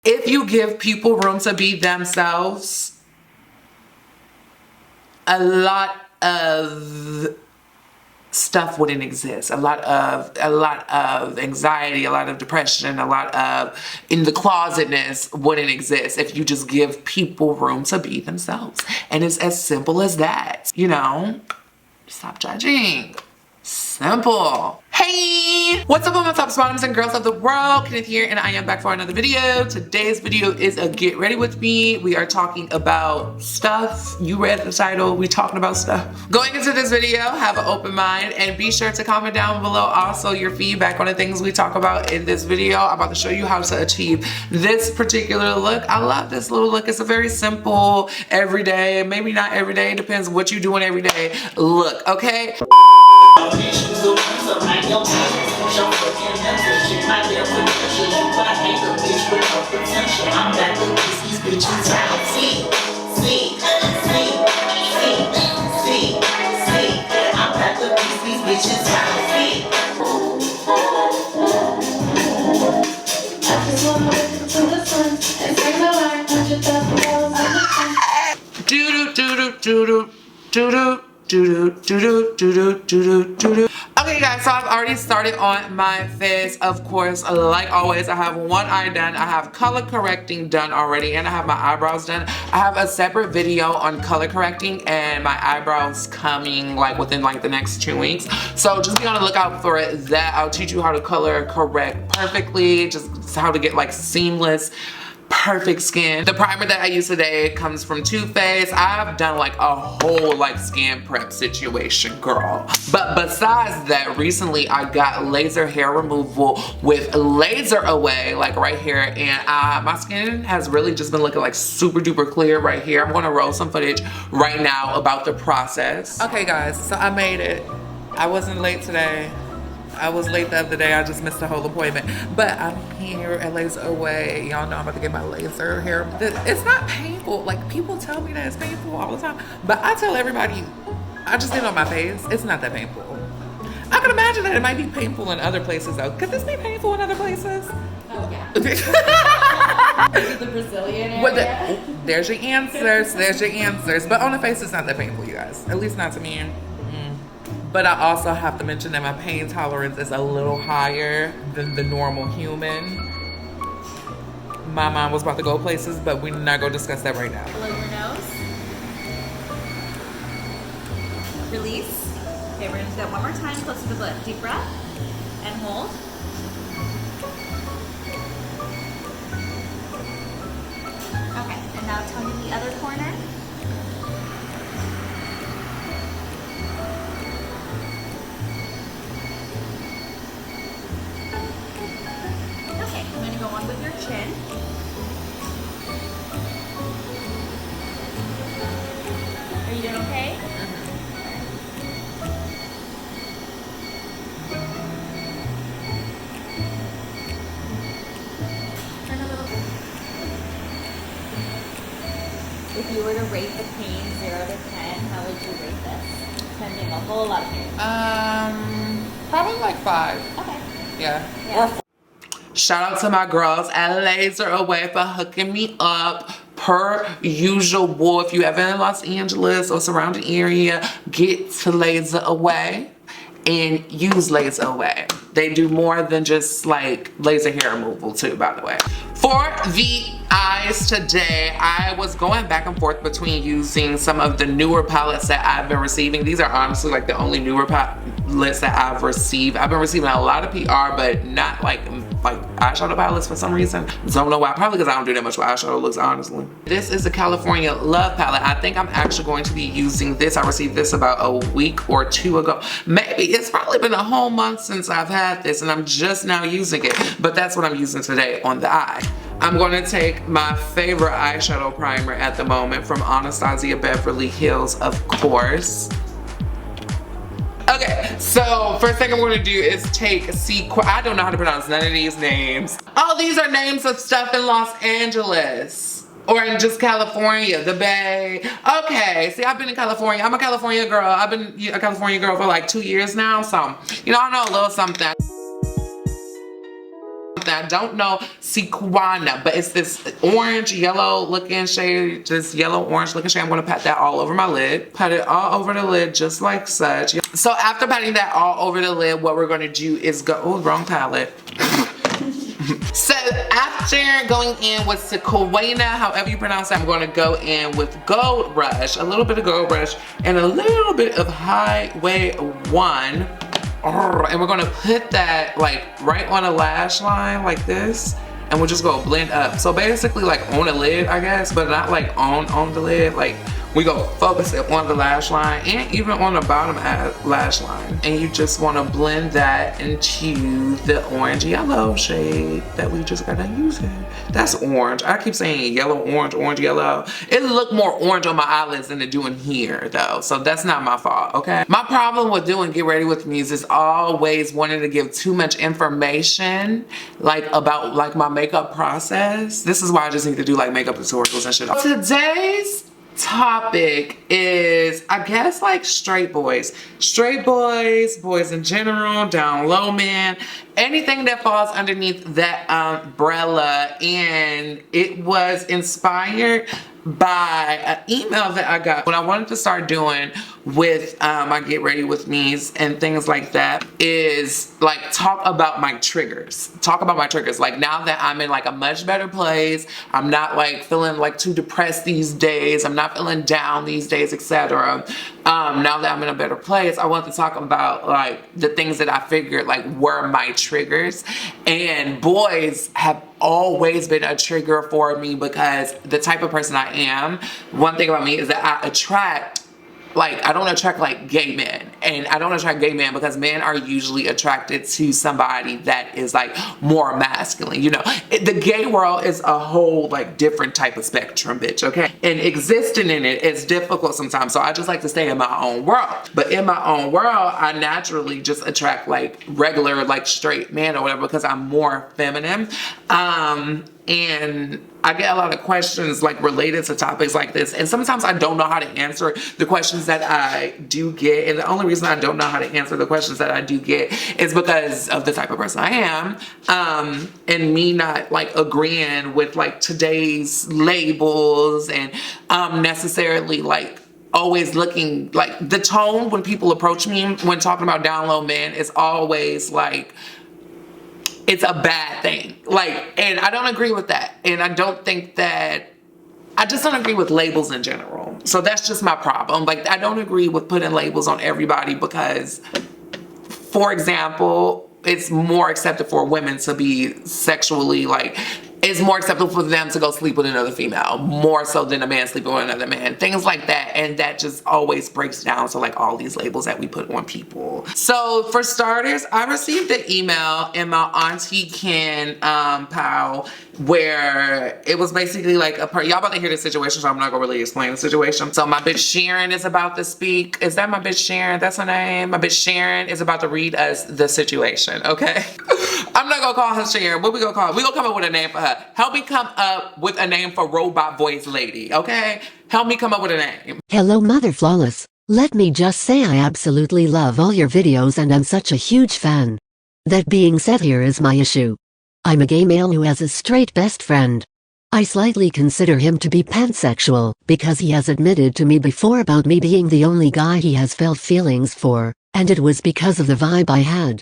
If you give people room to be themselves, a lot of stuff wouldn't exist. A lot of anxiety, a lot of depression, a lot of in the closetness wouldn't exist if you just give people room to be themselves. And it's as simple as that, you know? Stop judging. Simple. Hey! What's up, all my tops, bottoms, and girls of the world? Kenneth here, and I am back for another video. Today's video is a get ready with me. We are talking about stuff. You read the title. We talking about stuff. Going into this video, have an open mind, and be sure to comment down below also your feedback on the things we talk about in this video. I'm about to show you how to achieve this particular look. I love this little look. It's a very simple, everyday, maybe not every day, depends what you're doing every day look, okay? Okay guys, so I've already started on my face. Of course, like always, I have one eye done, I have color correcting done already, and I have my eyebrows done. I have a separate video on color correcting and my eyebrows coming like within like the next 2 weeks. So just be on the lookout for that. I'll teach you how to color correct perfectly, just how to get like seamless perfect skin. The primer that I use today comes from Too Faced. I've done like a whole like skin prep situation, girl. But besides that, recently I got laser hair removal with Laser Away, like right here, and my skin has really just been looking like super duper clear right here. I'm gonna roll some footage right now about the process. Okay guys, so I made it. I wasn't late today. I was late the other day. I just missed the whole appointment. But I'm here at Laser Away. Y'all know I'm about to get my laser hair. It's not painful. Like, people tell me that it's painful all the time. But I tell everybody, I just did it on my face. It's not that painful. I can imagine that it might be painful in other places, though. Could this be painful in other places? Oh, yeah. Is it the Brazilian area? There's your answers. There's your answers. But on the face, it's not that painful, you guys. At least not to me. But I also have to mention that my pain tolerance is a little higher than the normal human. My mind was about to go places, but we're not going to discuss that right now. Blow your nose. Release. Okay, we're going to do that one more time. Close to the lip. Deep breath. And hold. Okay, and now tell me the other corner. I'm going to go on with your chin. Are you doing okay? Turn a little bit. If you were to rate the pain 0 to 10, how would you rate this? 10 being a whole lot of pain. Probably like 5. Okay. Yeah. Shout out to my girls at Laser Away for hooking me up. Per usual, if you ever in Los Angeles or surrounding area, get to Laser Away and use Laser Away. They do more than just like laser hair removal too, by the way. For the eyes today, I was going back and forth between using some of the newer palettes that I've been receiving. These are honestly like the only newer palettes that I've received. I've been receiving a lot of PR, but not like eyeshadow palettes for some reason. Don't know why. Probably because I don't do that much with eyeshadow looks, honestly. This is the California Love palette. I think I'm actually going to be using this. I received this about a week or 2 ago. Maybe it's probably been a whole month since I've had this, and I'm just now using it. But that's what I'm using today on the eye. I'm going to take my favorite eyeshadow primer at the moment from Anastasia Beverly Hills, of course. Okay, so first thing I'm going to do is take I don't know how to pronounce none of these names. Oh, these are names of stuff in Los Angeles. Or in just California, the Bay. Okay, see, I've been in California. I'm a California girl. I've been a California girl for like 2 years now, so, you know, I know a little something. I don't know sequana, but it's this orange yellow looking shade, this yellow orange looking shade. I'm going to pat that all over my lid. Pat it all over the lid just like such. So after patting that all over the lid, what we're going to do is go, oh, wrong palette. So after going in with sequana, however you pronounce it, I'm going to go in with Gold Rush, a little bit of Gold Rush and a little bit of Highway 1. And we're gonna put that like right on a lash line like this, and we'll just go blend up. So basically like on a lid, I guess, but not like on the lid. Like we go focus it on the lash line and even on the bottom lash line. And you just wanna blend that into the orange yellow shade that we just gotta use it. That's orange. I keep saying yellow, orange, yellow. It look more orange on my eyelids than it do in here though. So that's not my fault, okay? My problem with doing Get Ready With Me is always wanting to give too much information like about like my makeup process. This is why I just need to do like makeup tutorials and shit. Today's topic is, I guess, like straight boys, boys in general, down low men, anything that falls underneath that umbrella. And it was inspired by an email that I got when I wanted to start doing with my Get Ready With Me's and things like that, is like talk about my triggers. Like now that I'm in like a much better place, I'm not like feeling like too depressed these days, I'm not feeling down these days, etc. Now that I'm in a better place, I want to talk about like the things that I figured like were my triggers. And boys have always been a trigger for me because the type of person I am, one thing about me is that I attract, like, I don't attract like gay men, and I don't attract gay men because men are usually attracted to somebody that is like more masculine, you know. The gay world is a whole like different type of spectrum, bitch, okay? And existing in it is difficult sometimes, so I just like to stay in my own world. But in my own world, I naturally just attract like regular like straight men or whatever because I'm more feminine. And I get a lot of questions like related to topics like this, and sometimes I don't know how to answer the questions that I do get. And the only reason I don't know how to answer the questions that I do get is because of the type of person I am, and me not like agreeing with like today's labels and necessarily like always looking like the tone when people approach me when talking about down low men is always like it's a bad thing. Like, and I don't agree with that. And I don't think that, I just don't agree with labels in general. So that's just my problem. Like, I don't agree with putting labels on everybody because, for example, it's more accepted for women to be sexually like, it's more acceptable for them to go sleep with another female, more so than a man sleeping with another man, things like that. And that just always breaks down to like all these labels that we put on people. So for starters, I received an email in my Auntie Ken pal where it was basically like y'all about to hear the situation, so I'm not gonna really explain the situation. So my bitch Sharon is about to speak. Is that my bitch Sharon? That's her name. My bitch Sharon is about to read us the situation, okay? I'm not gonna call her Sharon. What we gonna call her? We gonna come up with a name for her. Help me come up with a name for robot voice lady, okay? Help me come up with a name. Hello, Mother Flawless. Let me just say I absolutely love all your videos and I'm such a huge fan. That being said, here is my issue. I'm a gay male who has a straight best friend. I slightly consider him to be pansexual because he has admitted to me before about me being the only guy he has felt feelings for, and it was because of the vibe I had.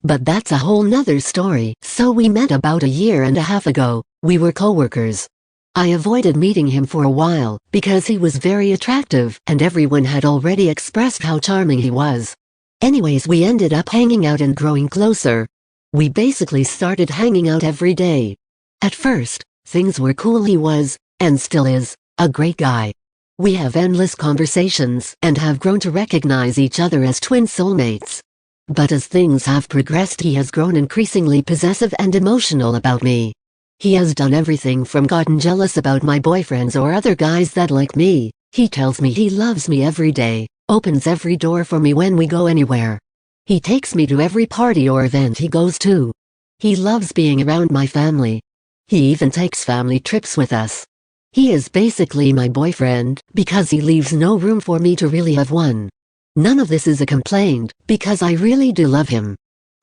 But that's a whole nother story. So we met about a year and a half ago. We were co-workers. I avoided meeting him for a while because he was very attractive and everyone had already expressed how charming he was. Anyways, we ended up hanging out and growing closer. We basically started hanging out every day. At first, things were cool. He was, and still is, a great guy. We have endless conversations and have grown to recognize each other as twin soulmates. But as things have progressed, he has grown increasingly possessive and emotional about me. He has done everything from gotten jealous about my boyfriends or other guys that like me. He tells me he loves me every day, opens every door for me when we go anywhere. He takes me to every party or event he goes to. He loves being around my family. He even takes family trips with us. He is basically my boyfriend because he leaves no room for me to really have one. None of this is a complaint because I really do love him.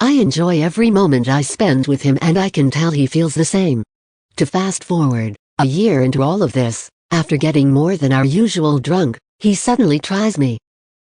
I enjoy every moment I spend with him and I can tell he feels the same. To fast forward, a year into all of this, after getting more than our usual drunk, he suddenly tries me.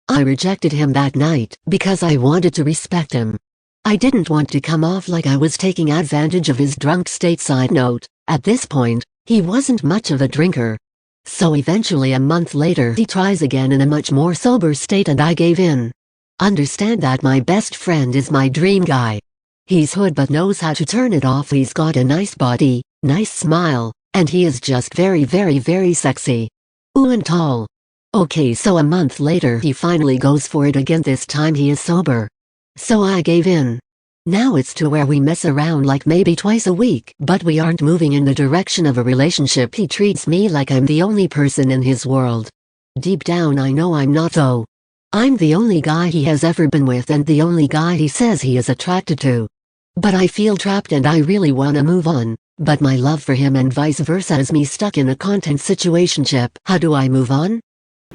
I rejected him that night because I wanted to respect him. I didn't want to come off like I was taking advantage of his drunk state. Side note, at this point, he wasn't much of a drinker. So eventually a month later he tries again in a much more sober state and I gave in. Understand that my best friend is my dream guy. He's hood but knows how to turn it off. He's got a nice body, nice smile, and he is just very sexy. Ooh, and tall. Okay, so a month later he finally goes for it again. This time he is sober. So I gave in. Now it's to where we mess around like maybe twice a week, but we aren't moving in the direction of a relationship. He treats me like I'm the only person in his world. Deep down I know I'm not though. I'm the only guy he has ever been with and the only guy he says he is attracted to. But I feel trapped and I really wanna move on, but my love for him and vice versa has me stuck in a content situationship. How do I move on?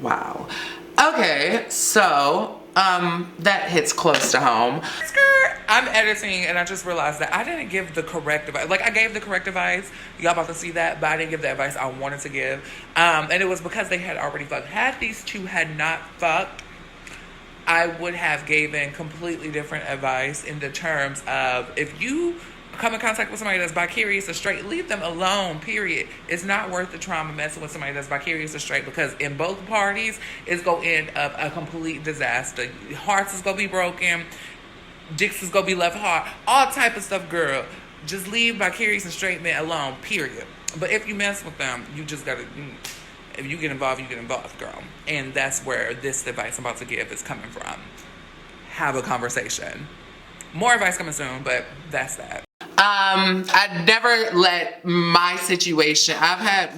Wow. Okay, so that hits close to home. I'm editing and I just realized that I didn't give the correct advice. Like, I gave the correct advice. Y'all about to see that, but I didn't give the advice I wanted to give. And it was because they had already fucked. Had these two had not fucked, I would have given completely different advice in the terms of, if you come in contact with somebody that's vicarious or straight, leave them alone, period. It's not worth the trauma messing with somebody that's vicarious or straight, because in both parties, it's going to end up a complete disaster. Hearts is going to be broken. Dicks is going to be left hard. All type of stuff, girl. Just leave vicarious and straight men alone, period. But if you mess with them, you just got to... If you get involved, you get involved, girl. And that's where this advice I'm about to give is coming from. Have a conversation. More advice coming soon, but that's that. I never let my situation, I've had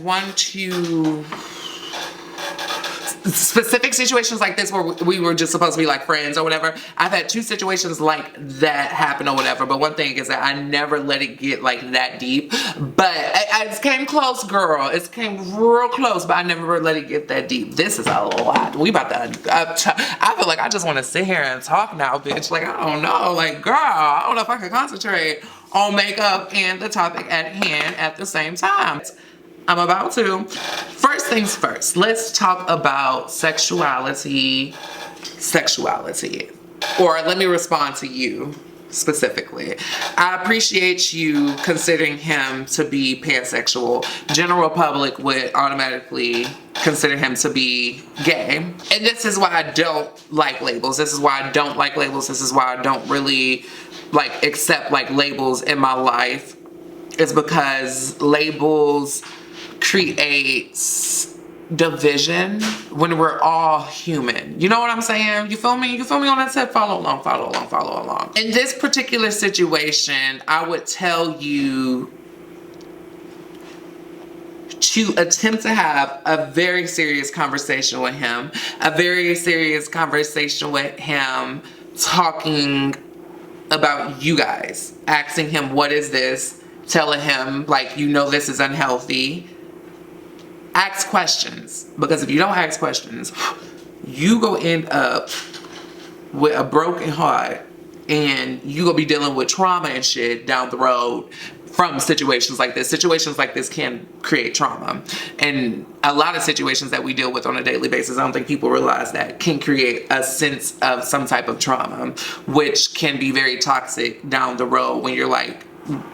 specific situations like this where we were just supposed to be like friends or whatever. I've had 2 situations like that happen or whatever, but one thing is that I never let it get like that deep. But it came close, girl. It came real close, but I never let it get that deep. This is a lot. We about to, I feel like I just want to sit here and talk now, bitch. Like, I don't know. Like, girl, I don't know if I can concentrate on makeup and the topic at hand at the same time. I'm about to. First things first, let's talk about sexuality. Or let me respond to you specifically. I appreciate you considering him to be pansexual. General public would automatically consider him to be gay. And this is why I don't like labels. This is why I don't like labels. This is why I don't really like accept like labels in my life. It's because labels creates division when we're all human. You know what I'm saying? You feel me? You feel me on that set? Follow along. In this particular situation, I would tell you to attempt to have a very serious conversation with him. A very serious conversation with him, talking about you guys. Asking him, what is this? Telling him, like, you know this is unhealthy. Ask questions, because if you don't ask questions, you go end up with a broken heart and you gonna be dealing with trauma and shit down the road from situations like this. Situations like this can create trauma, and a lot of situations that we deal with on a daily basis, I don't think people realize that, can create a sense of some type of trauma, which can be very toxic down the road when you're like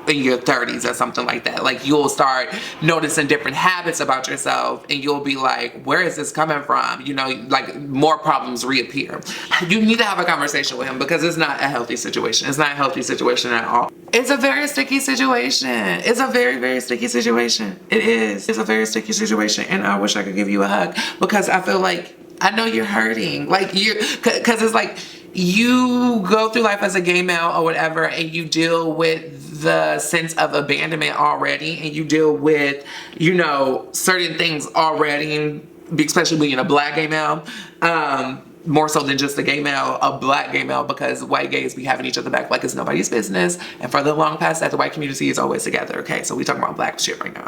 in your 30s or something like that. Like, you'll start noticing different habits about yourself and you'll be like, where is this coming from? You know, like, more problems reappear. You need to have a conversation with him, because it's not a healthy situation. It's not a healthy situation at all. It's a very sticky situation. It's a very sticky situation. It is. It's a very sticky situation, and I wish I could give you a hug, because I feel like I know you're hurting. Like, because it's like, you go through life as a gay male or whatever, and you deal with the sense of abandonment already, and you deal with, you know, certain things already, and especially being a black gay male, more so than just a gay male, a black gay male, because white gays be having each other back like it's nobody's business, and further along past that, the white community is always together. Okay, so we talking about black shit right now.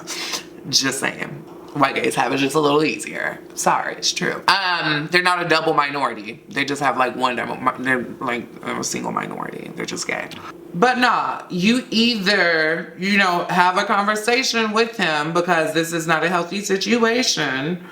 Just saying. white gays have it just a little easier. Sorry, it's true. They're not a double minority. They just have like they're like a single minority. They're just gay. But nah, you either, you know, have a conversation with him because this is not a healthy situation,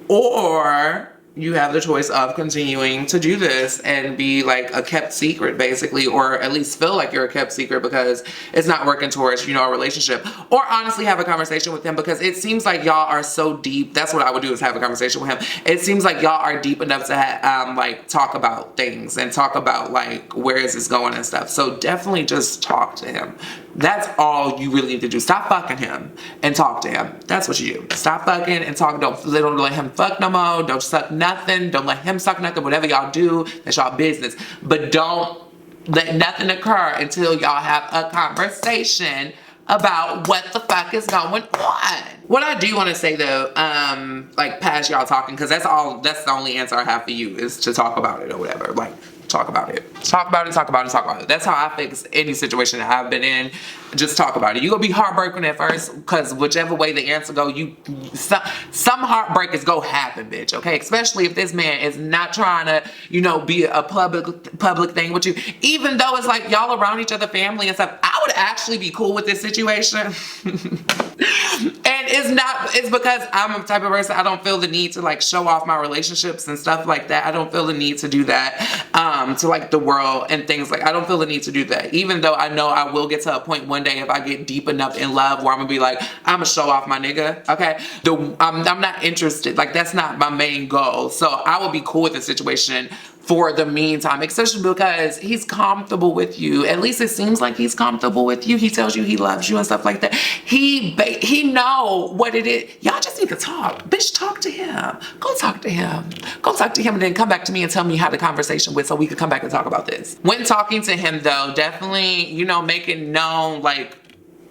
or you have the choice of continuing to do this and be like a kept secret basically, or at least feel like you're a kept secret because it's not working towards, you know, a relationship, or honestly have a conversation with him because it seems like y'all are so deep. That's what I would do, is have a conversation with him. It seems like y'all are deep enough to like talk about things and talk about like where is this going and stuff. So definitely just talk to him. That's all you really need to do. Stop fucking him and talk to him. That's what you do. Stop fucking and talk. Don't let him fuck no more. Don't suck nothing. Don't let him suck nothing. Whatever y'all do, that's y'all business. But don't let nothing occur until y'all have a conversation about what the fuck is going on. What I do want to say though, like past y'all talking, because that's the only answer I have for you, is to talk about it or whatever. Like, talk about it. Talk about it, talk about it, talk about it. That's how I fix any situation that I've been in. Just talk about it. You're gonna be heartbroken at first, because whichever way the answer go, some heartbreakers go happen, bitch, okay? Especially if this man is not trying to, you know, be a public thing with you. Even though it's like y'all around each other, family and stuff, I would actually be cool with this situation. And it's because I'm a type of person, I don't feel the need to like show off my relationships and stuff like that. I don't feel the need to do that to like the world and things like, I don't feel the need to do that. Even though I know I will get to a point one day if I get deep enough in love where I'm gonna be like, I'm gonna show off my nigga, okay? I'm not interested. Like, that's not my main goal. So I will be cool with the situation for the meantime, especially because he's comfortable with you. At least it seems like he's comfortable with you. He tells you he loves you and stuff like that. He know what it is. Y'all just need to talk. Bitch, talk to him. Go talk to him. Go talk to him and then come back to me and tell me how the conversation went so we could come back and talk about this. When talking to him though, definitely, you know, make it known like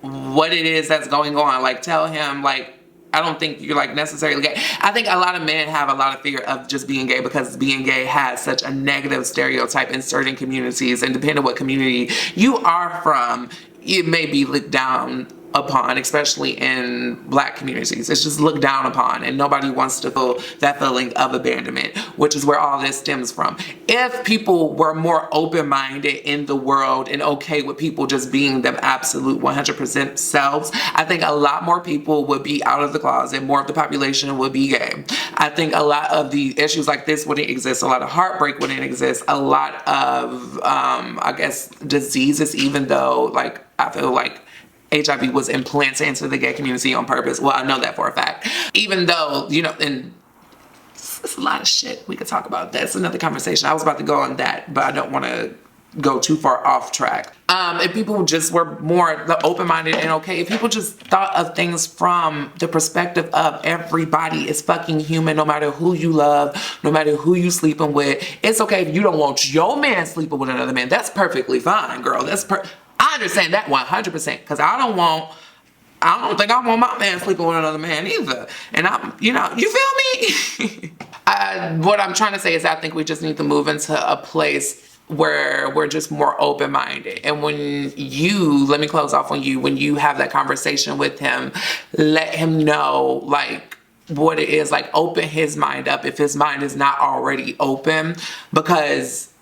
what it is that's going on. Like, tell him like, I don't think you're like necessarily gay. I think a lot of men have a lot of fear of just being gay because being gay has such a negative stereotype in certain communities, and depending on what community you are from, it may be looked down upon, especially in Black communities. It's just looked down upon, and nobody wants to feel that feeling of abandonment, which is where all this stems from. If people were more open-minded in the world and okay with people just being them absolute 100% selves, I think a lot more people would be out of the closet. More of the population would be gay. I think a lot of the issues like this wouldn't exist. A lot of heartbreak wouldn't exist. A lot of, I guess, diseases, even though, like, I feel like HIV was implanted into the gay community on purpose. Well, I know that for a fact. Even though, you know, and it's a lot of shit we could talk about. That's another conversation. I was about to go on that, but I don't want to go too far off track. If people just were more open-minded and okay, if people just thought of things from the perspective of everybody is fucking human, no matter who you love, no matter who you sleeping with. It's okay if you don't want your man sleeping with another man. That's perfectly fine, girl. I understand that 100%, because I don't think I want my man sleeping with another man either. And you feel me? What I'm trying to say is I think we just need to move into a place where we're just more open-minded. And let me close off on you, when you have that conversation with him, let him know like what it is, like open his mind up if his mind is not already open, because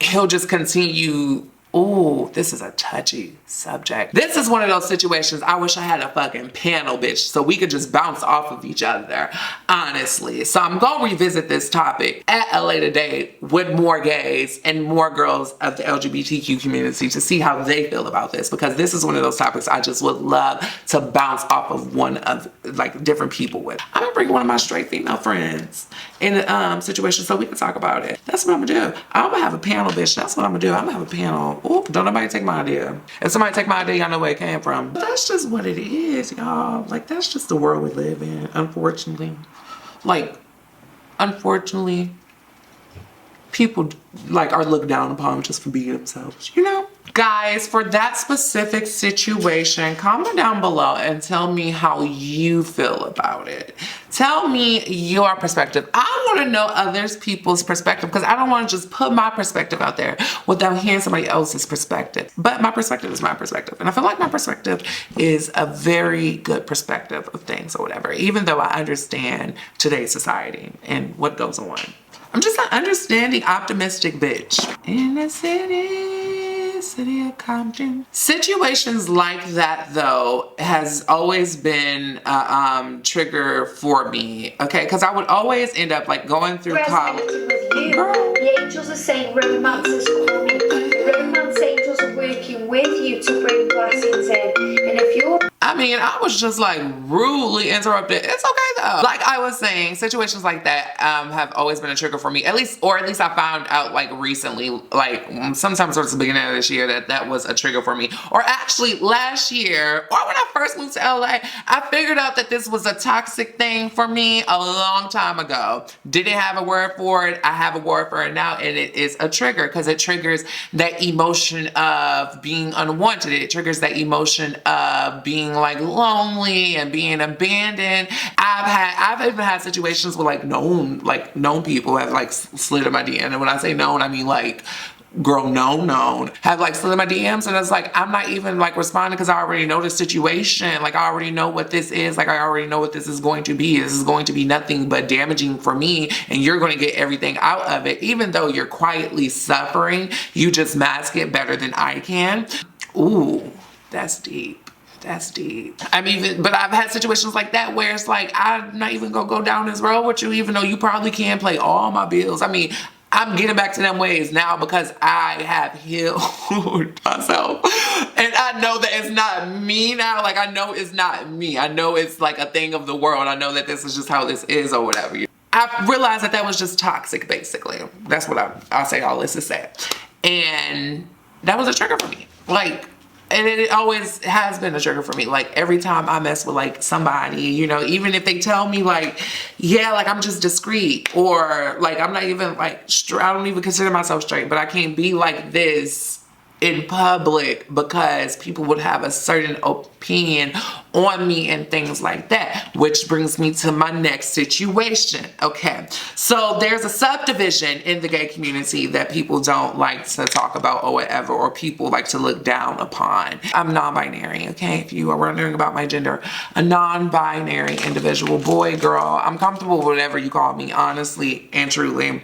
he'll just continue. Ooh, this is a touchy subject. This is one of those situations I wish I had a fucking panel, bitch, so we could just bounce off of each other, honestly. So I'm gonna revisit this topic at a later date with more gays and more girls of the LGBTQ community to see how they feel about this, because this is one of those topics I just would love to bounce off of one of like different people with. I'm gonna bring one of my straight female friends in a situation so we can talk about it. That's what I'm gonna do. I'm gonna have a panel, bitch. That's what I'm gonna do. I'm gonna have a panel. Oop, don't nobody take my idea. If somebody take my idea, y'all know where it came from. But that's just what it is, y'all. Like, that's just the world we live in, unfortunately. Like, unfortunately, people, like, are looked down upon just for being themselves, you know? Guys, for that specific situation, comment down below and tell me how you feel about it. Tell me your perspective. I want to know others people's perspective because I don't want to just put my perspective out there without hearing somebody else's perspective. But my perspective is my perspective. And I feel like my perspective is a very good perspective of things or whatever, even though I understand today's society and what goes on. I'm just an understanding, optimistic bitch. In the city of Compton. Situations like that, though, has always been a trigger for me, okay? Because I would always end up, like, going through college. Girl. The angels are saying romance is coming. Romance angels are working with you to bring blessings in. And if you're... I mean, I was just like rudely interrupted. It's okay though. Like I was saying, situations like that have always been a trigger for me. At least I found out like recently, like sometimes towards the beginning of this year that was a trigger for me. Or actually last year, or when I first moved to LA, I figured out that this was a toxic thing for me a long time ago. Didn't have a word for it. I have a word for it now, and it is a trigger because it triggers that emotion of being unwanted. It triggers that emotion of being like lonely and being abandoned. I've even had situations where like known people have like slid in my DM, and when I say known, I mean like girl known have like slid in my DMs, and it's like I'm not even like responding because I already know the situation. Like I already know what this is. Like I already know what this is going to be. This is going to be nothing but damaging for me, and you're going to get everything out of it. Even though you're quietly suffering, you just mask it better than I can. Ooh, that's deep. That's deep. But I've had situations like that where it's like, I'm not even gonna go down this road with you, even though you probably can pay all my bills. I mean, I'm getting back to them ways now because I have healed myself. And I know that it's not me now. Like, I know it's not me. I know it's like a thing of the world. I know that this is just how this is or whatever. I realized that was just toxic, basically. That's what I'll say all this to say. And that was a trigger for me. Like, and it always has been a trigger for me. Like every time I mess with like somebody, you know, even if they tell me like, yeah, like I'm just discreet, or like I'm not even like, I don't even consider myself straight, but I can't be like this in public because people would have a certain opinion on me and things like that, which brings me to my next situation. Okay, so there's a subdivision in the gay community that people don't like to talk about or whatever, or people like to look down upon. I'm non-binary, okay? If you are wondering about my gender, a non-binary individual, boy, girl. I'm comfortable with whatever you call me, honestly and truly.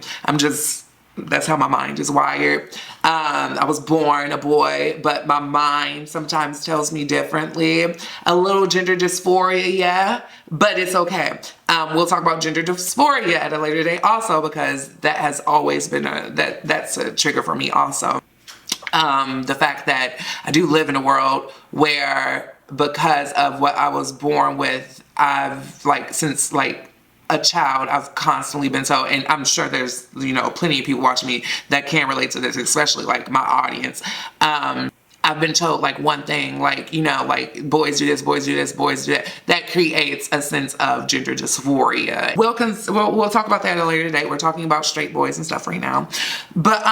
That's how my mind is wired. I was born a boy, but my mind sometimes tells me differently. A little gender dysphoria, yeah, but it's okay. We'll talk about gender dysphoria at a later date also, because that has always been that's a trigger for me also. The fact that I do live in a world where, because of what I was born with, I've like, since like a child, I've constantly been told, and I'm sure there's, you know, plenty of people watching me that can relate to this, especially like my audience. I've been told like one thing, like, you know, like boys do this, boys do this, boys do that. That creates a sense of gender dysphoria. We'll talk about that at a later date. We're talking about straight boys and stuff right now. But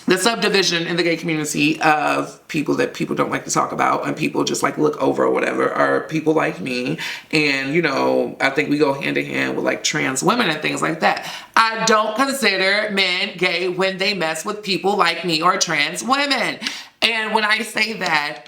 the subdivision in the gay community of people that people don't like to talk about and people just like look over or whatever are people like me. And, you know, I think we go hand in hand with like trans women and things like that. I don't consider men gay when they mess with people like me or trans women. And when I say that,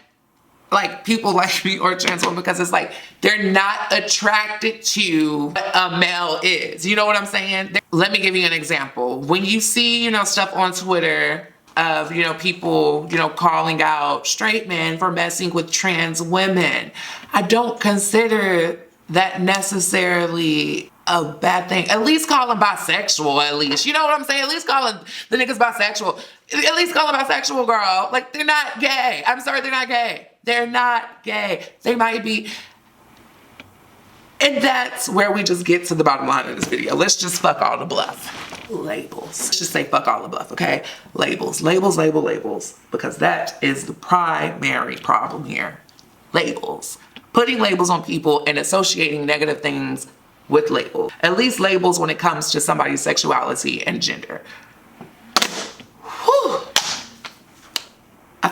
like people like me or trans women, because it's like they're not attracted to what a male is. You know what I'm saying? Let me give you an example. When you see, you know, stuff on Twitter of, you know, people, you know, calling out straight men for messing with trans women, I don't consider that necessarily a bad thing. At least call them bisexual, at least. You know what I'm saying? At least call them the niggas bisexual. At least call them bisexual, girl. Like, they're not gay. I'm sorry, they're not gay. They're not gay. They might be. And that's where we just get to the bottom line of this video. Let's just fuck all the bluff. Labels. Let's just say fuck all the bluff, okay? Labels, labels, labels. Because that is the primary problem here. Labels. Putting labels on people and associating negative things with labels. At least labels when it comes to somebody's sexuality and gender. Whew.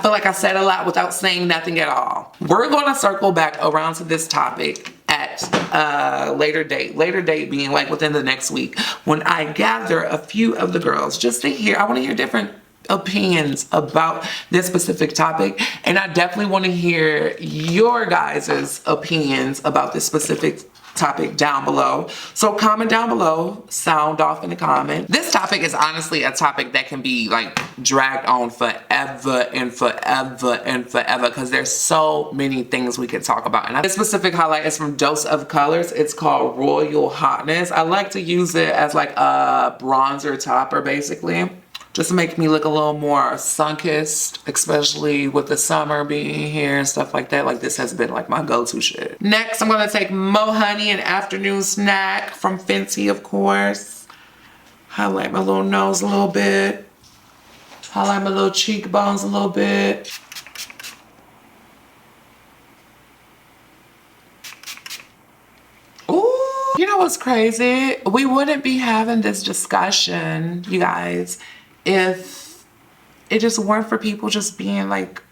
feel like I said a lot without saying nothing at all. We're going to circle back around to this topic at a later date being like within the next week, when I gather a few of the girls just to hear. I want to hear different opinions about this specific topic, and I definitely want to hear your guys' opinions about this specific topic down below. So comment down below, sound off in the comment. This topic is honestly a topic that can be like dragged on forever and forever and forever, because there's so many things we could talk about. And this specific highlight is from Dose of Colors. It's called Royal Hotness. I like to use it as like a bronzer topper, basically, just to make me look a little more sun-kissed, especially with the summer being here and stuff like that. Like, this has been like my go-to shit. Next, I'm gonna take Mo Honey, an afternoon snack from Fenty, of course. Highlight my little nose a little bit. Highlight my little cheekbones a little bit. Ooh, you know what's crazy? We wouldn't be having this discussion, you guys, if it just weren't for people just being like,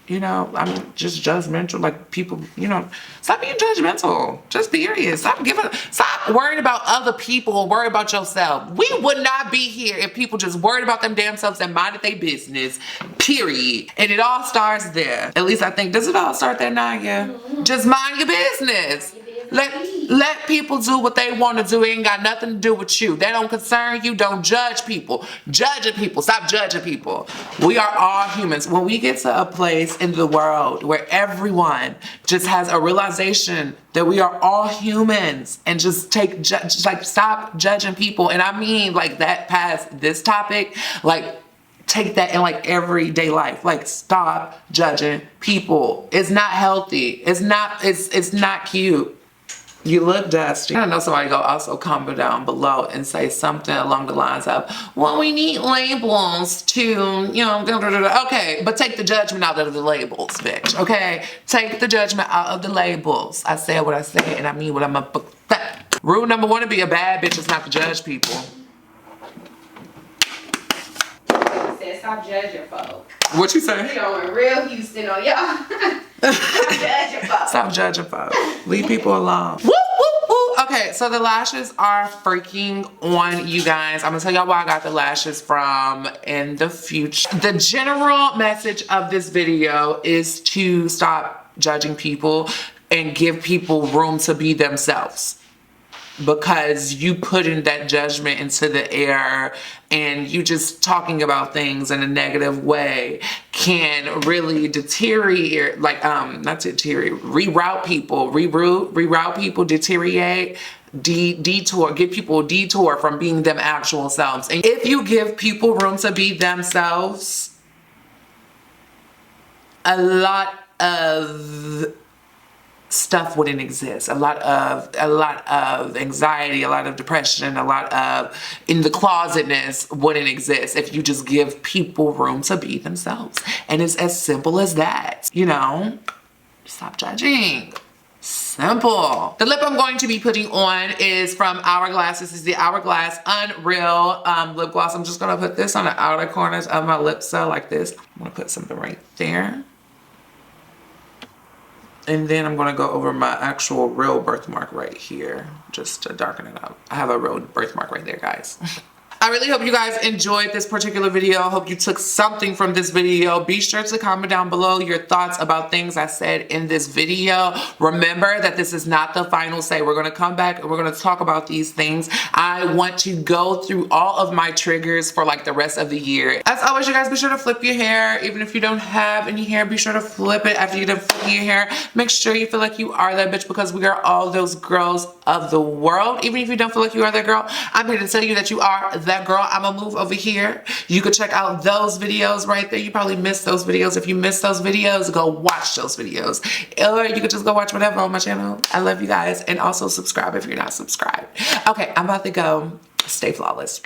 you know, I mean, just judgmental. Like, people, you know, stop being judgmental. Just period. Stop worrying about other people, worry about yourself. We would not be here if people just worried about them damn selves and minded their business, period. And it all starts there. At least I think, does it all start there, Naya? Just mind your business. Let people do what they want to do. It ain't got nothing to do with you. That don't concern you. Don't judge people. Judging people. Stop judging people. We are all humans. When we get to a place in the world where everyone just has a realization that we are all humans, and just stop judging people. And I mean like that past this topic, like take that in like everyday life. Like, stop judging people. It's not healthy. It's not cute. You look dusty. I know somebody go also comment down below and say something along the lines of, well, we need labels to, you know, okay, but take the judgment out of the labels, bitch, okay? Take the judgment out of the labels. I said what I said, and I mean what I'm up. Rule number one to be a bad bitch is not to judge people. Stop judging folk. What you say? You know, real Houston on y'all. Stop judging folk. Stop judging folk. Leave people alone. Woo, woo, woo. Okay, so the lashes are freaking on, you guys. I'm gonna tell y'all where I got the lashes from in the future. The general message of this video is to stop judging people and give people room to be themselves. Because you putting that judgment into the air and you just talking about things in a negative way can really deteriorate, like, not deteriorate, reroute people, deteriorate, detour, give people a detour from being them actual selves. And if you give people room to be themselves, a lot of stuff wouldn't exist. A lot of anxiety, a lot of depression, a lot of in the closetness wouldn't exist if you just give people room to be themselves. And it's as simple as that, you know? Stop judging. Simple. The lip I'm going to be putting on is from Hourglass. This is the Hourglass Unreal lip gloss. I'm just gonna put this on the outer corners of my lips, so like this. I'm gonna put something right there. And then I'm gonna go over my actual real birthmark right here, just to darken it up. I have a real birthmark right there, guys. I really hope you guys enjoyed this particular video. I hope you took something from this video. Be sure to comment down below your thoughts about things I said in this video. Remember that this is not the final say. We're gonna come back and we're gonna talk about these things. I want to go through all of my triggers for like the rest of the year. As always, you guys, be sure to flip your hair. Even if you don't have any hair, be sure to flip it after you're done flipping your hair. Make sure you feel like you are that bitch, because we are all those girls of the world. Even if you don't feel like you are that girl, I'm here to tell you that you are that girl. I'm gonna move over here. You could check out those videos right there. You probably missed those videos. If you missed those videos, go watch those videos. Or you could just go watch whatever on my channel. I love you guys. And also subscribe if you're not subscribed. Okay, I'm about to go. Stay flawless.